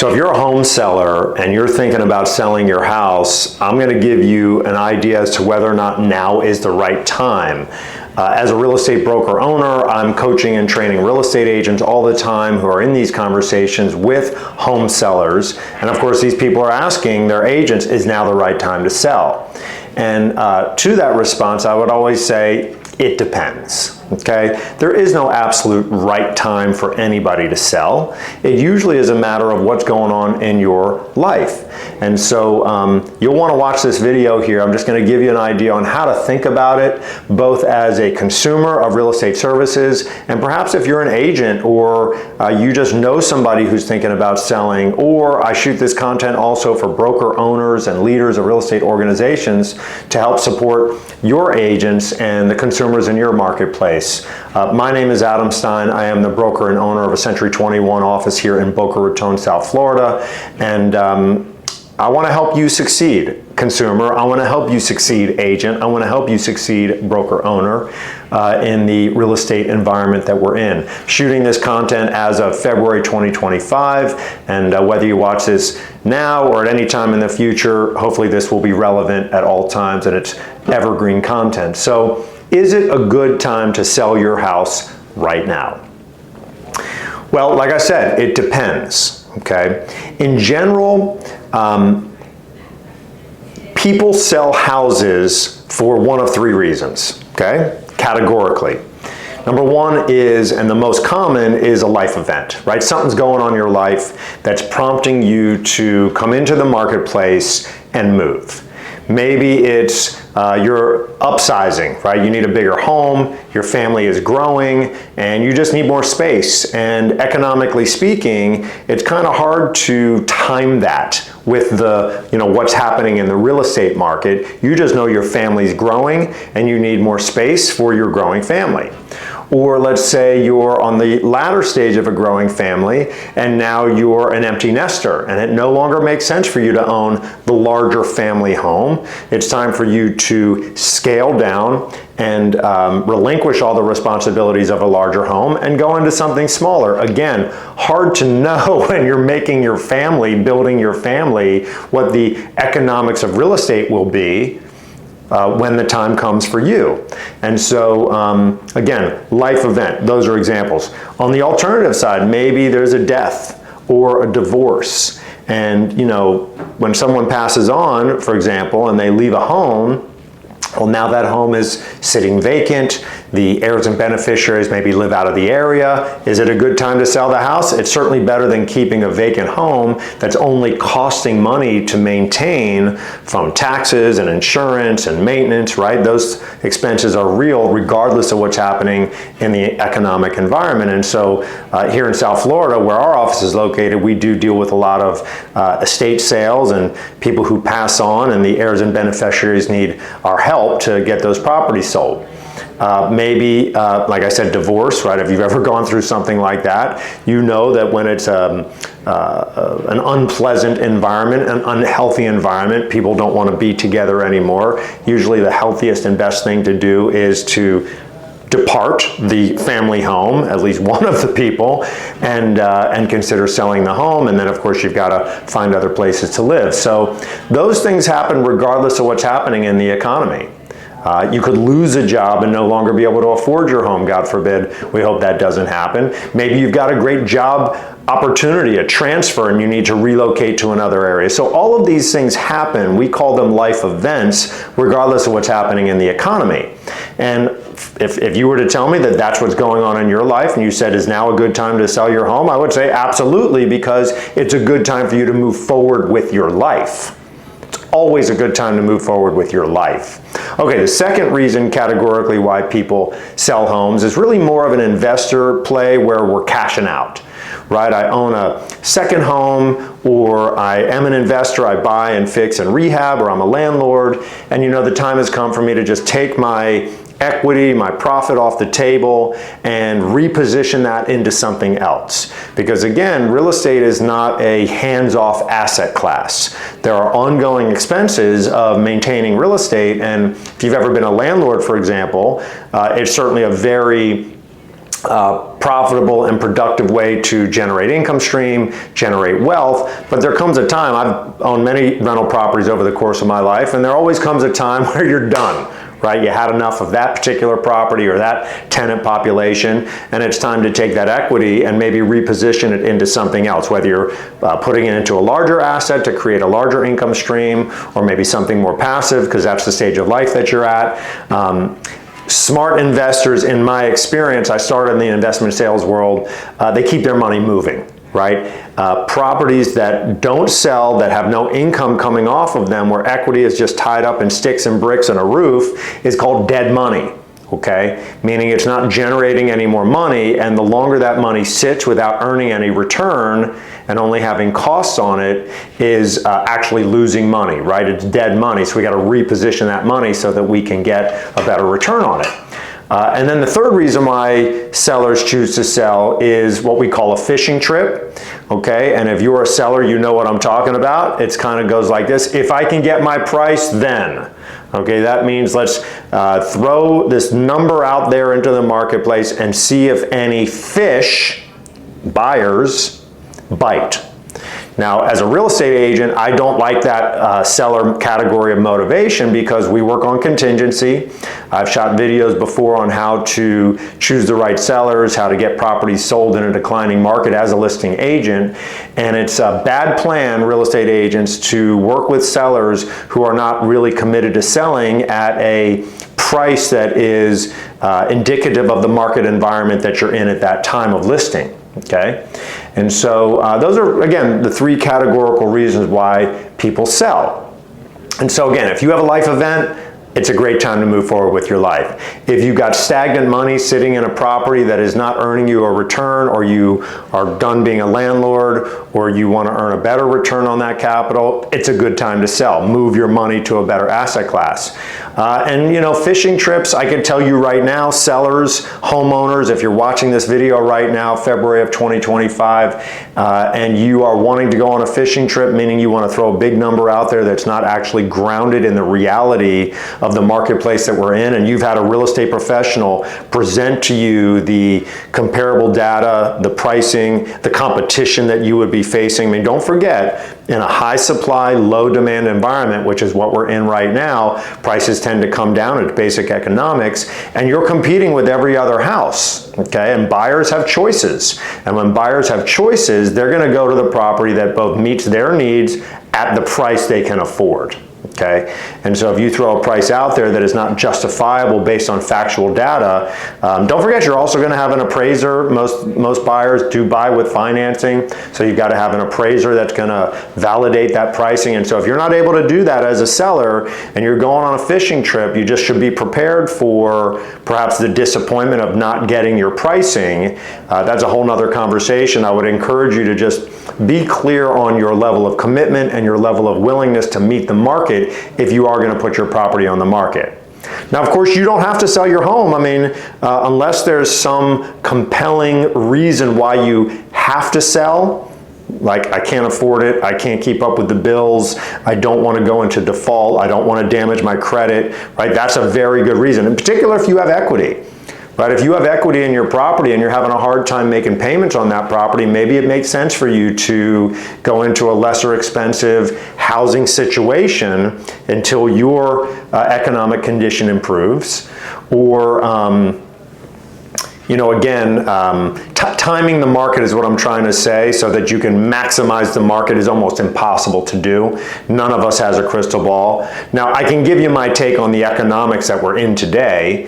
So if you're a home seller and you're thinking about selling your house, I'm going to give you an idea as to whether or not now is the right time. As a real estate broker owner, I'm coaching and training real estate agents all the time who are in these conversations with home sellers. And of course, these people are asking their agents, is now the right time to sell? And to that response, I would always say, it depends. Okay? There is no absolute right time for anybody to sell. It usually is a matter of what's going on in your life. And so you'll want to watch this video here. I'm just going to give you an idea on how to think about it, both as a consumer of real estate services, and perhaps if you're an agent or you just know somebody who's thinking about selling, or I shoot this content also for broker owners and leaders of real estate organizations to help support your agents and the consumers in your marketplace. My name is Adam Stein. I am the broker and owner of a Century 21 office here in Boca Raton, South Florida. And I want to help you succeed, consumer. I want to help you succeed, agent. I want to help you succeed, broker owner, in the real estate environment that we're in. Shooting this content as of February 2025, and whether you watch this now or at any time in the future, hopefully this will be relevant at all times and it's evergreen content. So, is it a good time to sell your house right now? Well, like I said, it depends, okay? In general, people sell houses for one of three reasons, okay? Categorically. Number one is, and the most common, is a life event, right? Something's going on in your life that's prompting you to come into the marketplace and move. Maybe it's you're upsizing, right? You need a bigger home, your family is growing, and you just need more space. And economically speaking, it's kind of hard to time that with the, what's happening in the real estate market. You just know your family's growing and you need more space for your growing family. Or let's say you're on the latter stage of a growing family and now you're an empty nester and it no longer makes sense for you to own the larger family home. It's time for you to scale down and relinquish all the responsibilities of a larger home and go into something smaller. Again, hard to know when you're making your family, building your family, what the economics of real estate will be when the time comes for you. And so, again, life event, those are examples. On the alternative side, maybe there's a death or a divorce. And, when someone passes on, for example, and they leave a home, well, now that home is sitting vacant. The heirs and beneficiaries maybe live out of the area. Is it a good time to sell the house? It's certainly better than keeping a vacant home that's only costing money to maintain from taxes and insurance and maintenance, right? Those expenses are real regardless of what's happening in the economic environment. And so here in South Florida, where our office is located, we do deal with a lot of estate sales and people who pass on, and the heirs and beneficiaries need our help to get those properties sold. Maybe, like I said, divorce, right? If you've ever gone through something like that, you know that when it's an unpleasant environment, an unhealthy environment, people don't want to be together anymore. Usually the healthiest and best thing to do is to depart the family home, at least one of the people, and consider selling the home. And then of course you've got to find other places to live. So those things happen regardless of what's happening in the economy. You could lose a job and no longer be able to afford your home, God forbid. We hope that doesn't happen. Maybe you've got a great job opportunity, a transfer, and you need to relocate to another area. So all of these things happen. We call them life events, regardless of what's happening in the economy. And if you were to tell me that that's what's going on in your life and you said, is now a good time to sell your home? I would say absolutely, because it's a good time for you to move forward with your life. Always a good time to move forward with your life. Okay, the second reason categorically why people sell homes is really more of an investor play where we're cashing out, right? I own a second home, or I am an investor, I buy and fix and rehab, or I'm a landlord, and the time has come for me to just take my equity, my profit off the table, and reposition that into something else. Because again, real estate is not a hands-off asset class. There are ongoing expenses of maintaining real estate, and if you've ever been a landlord, for example, it's certainly a very profitable and productive way to generate income stream, generate wealth. But there comes a time, I've owned many rental properties over the course of my life, and there always comes a time where you're done, right? You had enough of that particular property or that tenant population, and it's time to take that equity and maybe reposition it into something else, whether you're putting it into a larger asset to create a larger income stream, or maybe something more passive because that's the stage of life that you're at. Smart investors, in my experience, I started in the investment sales world, they keep their money moving, right? Properties that don't sell, that have no income coming off of them, where equity is just tied up in sticks and bricks and a roof, is called dead money, okay? Meaning it's not generating any more money, and the longer that money sits without earning any return and only having costs on it, is actually losing money, right? It's dead money, so we gotta reposition that money so that we can get a better return on it. And then the third reason why sellers choose to sell is what we call a fishing trip, okay? And if you're a seller, you know what I'm talking about. It kind of goes like this: if I can get my price, then. Okay, that means let's throw this number out there into the marketplace and see if any fish, buyers, bite. Now, as a real estate agent, I don't like that seller category of motivation, because we work on contingency. I've shot videos before on how to choose the right sellers, how to get properties sold in a declining market as a listing agent. And it's a bad plan, real estate agents, to work with sellers who are not really committed to selling at a price that is indicative of the market environment that you're in at that time of listing. Okay, and so those are, again, the three categorical reasons why people sell. And so again, if you have a life event, it's a great time to move forward with your life. If you've got stagnant money sitting in a property that is not earning you a return, or you are done being a landlord, or you want to earn a better return on that capital, it's a good time to sell. Move your money to a better asset class. And you know, fishing trips, I can tell you right now, sellers, homeowners, if you're watching this video right now, February of 2025, and you are wanting to go on a fishing trip, meaning you want to throw a big number out there that's not actually grounded in the reality of the marketplace that we're in, and you've had a real estate professional present to you the comparable data, the pricing, the competition that you would be facing. I mean, don't forget, in a high supply, low demand environment, which is what we're in right now, prices tend to come down. It's basic economics, and you're competing with every other house, okay? And buyers have choices. And when buyers have choices, they're gonna go to the property that both meets their needs at the price they can afford. Okay, and so if you throw a price out there that is not justifiable based on factual data, don't forget you're also going to have an appraiser. Most buyers do buy with financing, so you've got to have an appraiser that's going to validate that pricing. And so if you're not able to do that as a seller and you're going on a fishing trip, you just should be prepared for perhaps the disappointment of not getting your pricing. That's a whole nother conversation. I would encourage you to just be clear on your level of commitment and your level of willingness to meet the market if you are going to put your property on the market. Now, of course, you don't have to sell your home. I mean, unless there's some compelling reason why you have to sell, like I can't afford it, I can't keep up with the bills, I don't want to go into default, I don't want to damage my credit, right? That's a very good reason, in particular if you have equity. Right, if you have equity in your property and you're having a hard time making payments on that property, maybe it makes sense for you to go into a lesser expensive housing situation until your economic condition improves. Or, you know, again, timing the market is what I'm trying to say, so that you can maximize the market is almost impossible to do. None of us has a crystal ball. Now, I can give you my take on the economics that we're in today.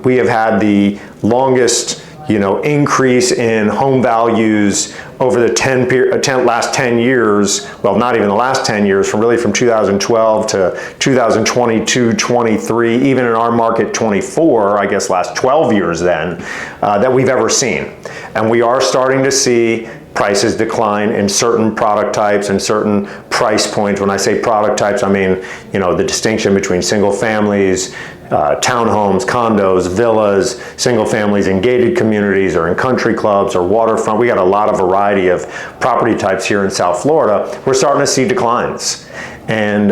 We have had the longest, you know, increase in home values over the last 10 years, well, not even the last 10 years, from 2012 to 2022, 23, even in our market 24, I guess last 12 years then, that we've ever seen. And we are starting to see prices decline in certain product types and certain price points. When I say product types, I mean, you know, the distinction between single families, townhomes, condos, villas, single families in gated communities or in country clubs or waterfront. We got a lot of variety of property types here in South Florida. We're starting to see declines. And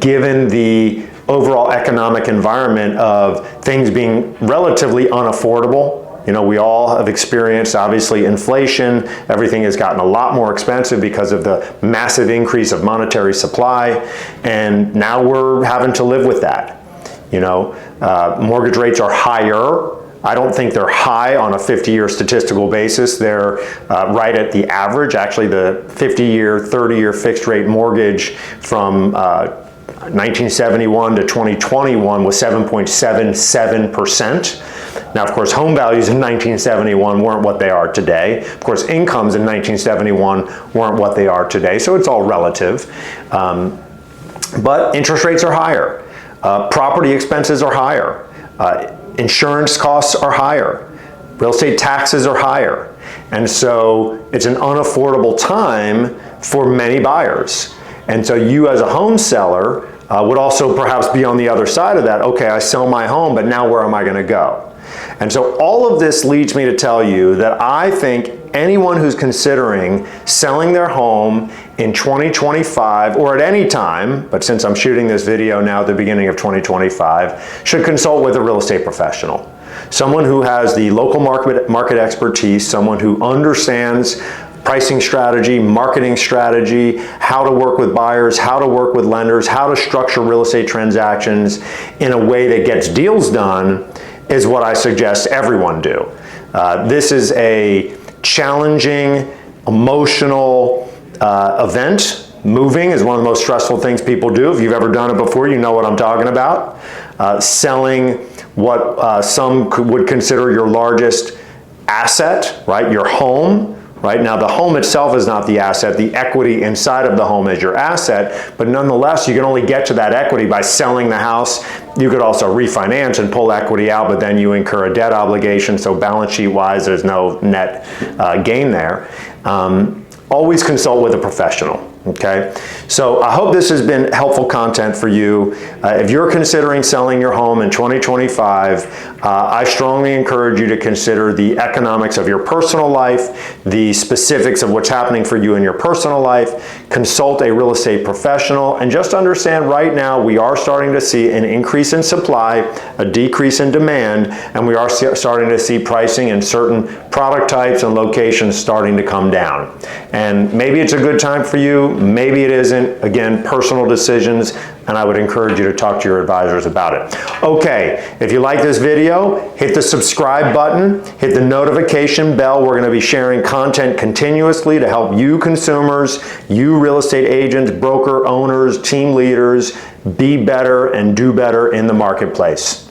given the overall economic environment of things being relatively unaffordable, You know, we all have experienced, obviously, inflation. Everything has gotten a lot more expensive because of the massive increase of monetary supply, and now we're having to live with that. You know, mortgage rates are higher. I don't think they're high on a 50-year statistical basis. They're right at the average. Actually, the 50-year, 30-year fixed rate mortgage from 1971 to 2021 was 7.77%. Now, of course, home values in 1971 weren't what they are today. Of course, incomes in 1971 weren't what they are today, so it's all relative. But interest rates are higher. Property expenses are higher. Insurance costs are higher. Real estate taxes are higher. And so it's an unaffordable time for many buyers. And so you as a home seller would also perhaps be on the other side of that. Okay, I sell my home, but now where am I going to go? And so all of this leads me to tell you that I think anyone who's considering selling their home in 2025 or at any time, but since I'm shooting this video now at the beginning of 2025, should consult with a real estate professional. Someone who has the local market expertise, someone who understands pricing strategy, marketing strategy, how to work with buyers, how to work with lenders, how to structure real estate transactions in a way that gets deals done is what I suggest everyone do. This is a challenging, emotional event. Moving is one of the most stressful things people do. If you've ever done it before, you know what I'm talking about. Selling what some would consider your largest asset, right? Your home. Right now, the home itself is not the asset. The equity inside of the home is your asset, but nonetheless, you can only get to that equity by selling the house. You could also refinance and pull equity out, but then you incur a debt obligation, so balance sheet-wise, there's no net gain there. Always consult with a professional. Okay, so I hope this has been helpful content for you. If you're considering selling your home in 2025, I strongly encourage you to consider the economics of your personal life, the specifics of what's happening for you in your personal life, consult a real estate professional, and just understand right now we are starting to see an increase in supply, a decrease in demand, and we are starting to see pricing in certain product types and locations starting to come down. And maybe it's a good time for you, maybe it isn't. Again, personal decisions, and I would encourage you to talk to your advisors about it. Okay, if you like this video, hit the subscribe button, hit the notification bell. We're going to be sharing content continuously to help you consumers, you real estate agents, broker owners, team leaders, be better and do better in the marketplace.